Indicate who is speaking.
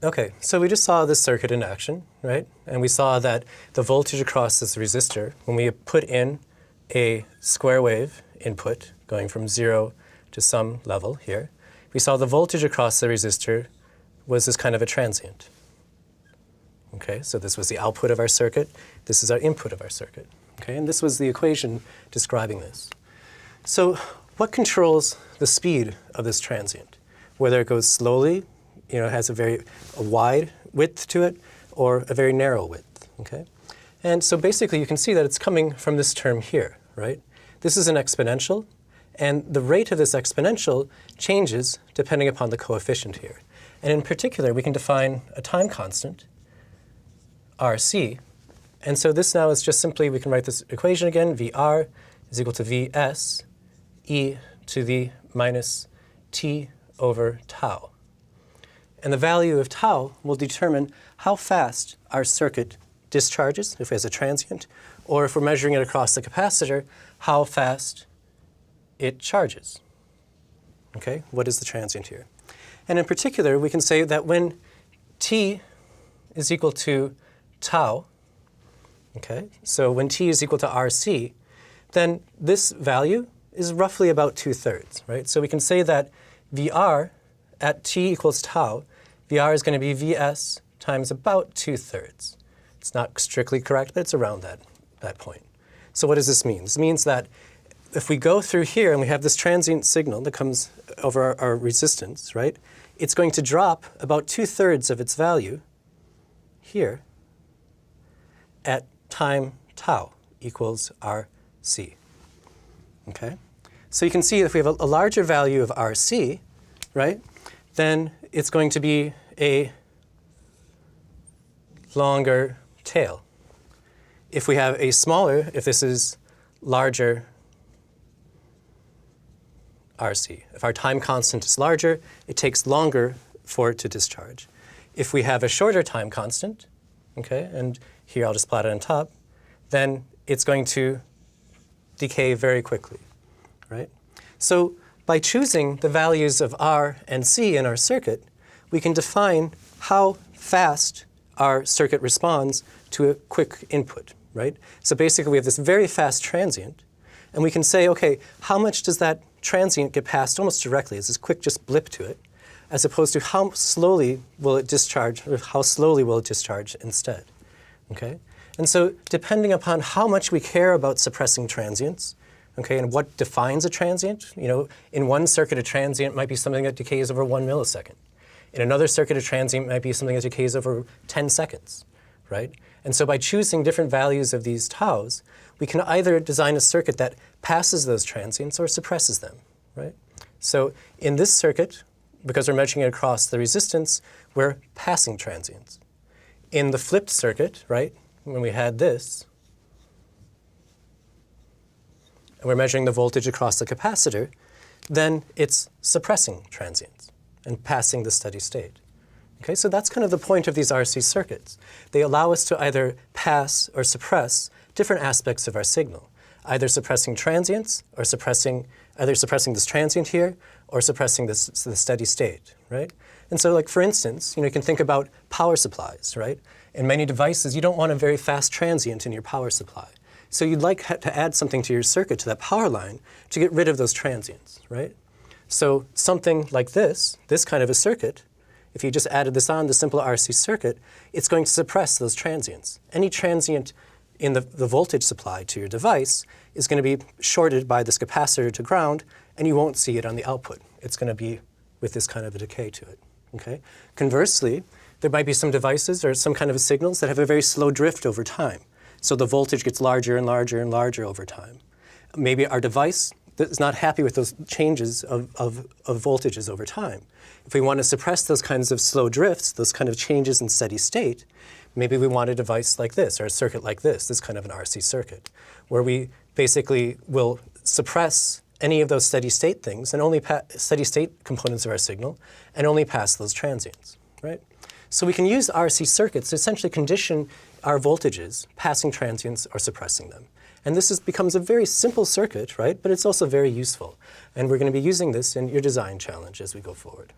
Speaker 1: Okay, so we just saw this circuit in action, right? And we saw that the voltage across this resistor, when we put in a square wave input going from 0 to some level here, we saw the voltage across the resistor was this kind of a transient. Okay, so this was the output of our circuit. This is our input of our circuit. Okay, and this was the equation describing this. So what controls the speed of this transient? Whether it goes slowly, has a wide width to it, or a very narrow width, okay? And so basically you can see that it's coming from this term here, right? This is an exponential, and the rate of this exponential changes depending upon the coefficient here. And in particular, we can define a time constant, RC, and so this now is just simply, we can write this equation again, VR is equal to Vs e to the minus t over tau. And the value of tau will determine how fast our circuit discharges, if it has a transient, or if we're measuring it across the capacitor, how fast it charges. Okay, what is the transient here? And in particular, we can say that when t is equal to tau, okay, so when t is equal to RC, then this value is roughly about 2/3, right? So we can say that VR at t equals tau, VR is going to be Vs times about 2/3. It's not strictly correct, but it's around that point. So what does this mean? This means that if we go through here and we have this transient signal that comes over our resistance, right, it's going to drop about 2/3 of its value here at time tau equals RC. Okay? So you can see if we have a larger value of RC, right, then it's going to be a longer tail. If we have a smaller, if this is larger RC, if our time constant is larger, it takes longer for it to discharge. If we have a shorter time constant, okay, and here I'll just plot it on top, then it's going to decay very quickly, right? So by choosing the values of R and C in our circuit, we can define how fast our circuit responds to a quick input, right? So basically we have this very fast transient, and we can say, okay, how much does that transient get passed almost directly? Is this quick just blip to it, as opposed to how slowly will it discharge, or how slowly will it discharge instead, okay? And so depending upon how much we care about suppressing transients, okay, and what defines a transient, in one circuit a transient might be something that decays over 1 millisecond. In another circuit, a transient might be something that decays over 10 seconds, right? And so by choosing different values of these taus, we can either design a circuit that passes those transients or suppresses them, right? So in this circuit, because we're measuring it across the resistance, we're passing transients. In the flipped circuit, right, when we had this, and we're measuring the voltage across the capacitor, then it's suppressing transients and passing the steady state. Okay, so that's kind of the point of these RC circuits. They allow us to either pass or suppress different aspects of our signal, either suppressing transients or either suppressing this transient here or suppressing the steady state, right? And so like for instance, you can think about power supplies, right? In many devices, you don't want a very fast transient in your power supply. So you'd like to add something to your circuit, to that power line, to get rid of those transients, right? So something like this kind of a circuit, if you just added this on the simple RC circuit, it's going to suppress those transients. Any transient in the voltage supply to your device is going to be shorted by this capacitor to ground, and you won't see it on the output. It's going to be with this kind of a decay to it. Okay? Conversely, there might be some devices or some kind of signals that have a very slow drift over time. So the voltage gets larger and larger and larger over time. Maybe our device is not happy with those changes of voltages over time. If we want to suppress those kinds of slow drifts, those kind of changes in steady state, maybe we want a device like this, or a circuit like this kind of an RC circuit, where we basically will suppress any of those steady state things and only steady state components of our signal and only pass those transients, right? So we can use RC circuits to essentially condition our voltages, passing transients or suppressing them. And this becomes a very simple circuit, right? But it's also very useful. And we're going to be using this in your design challenge as we go forward.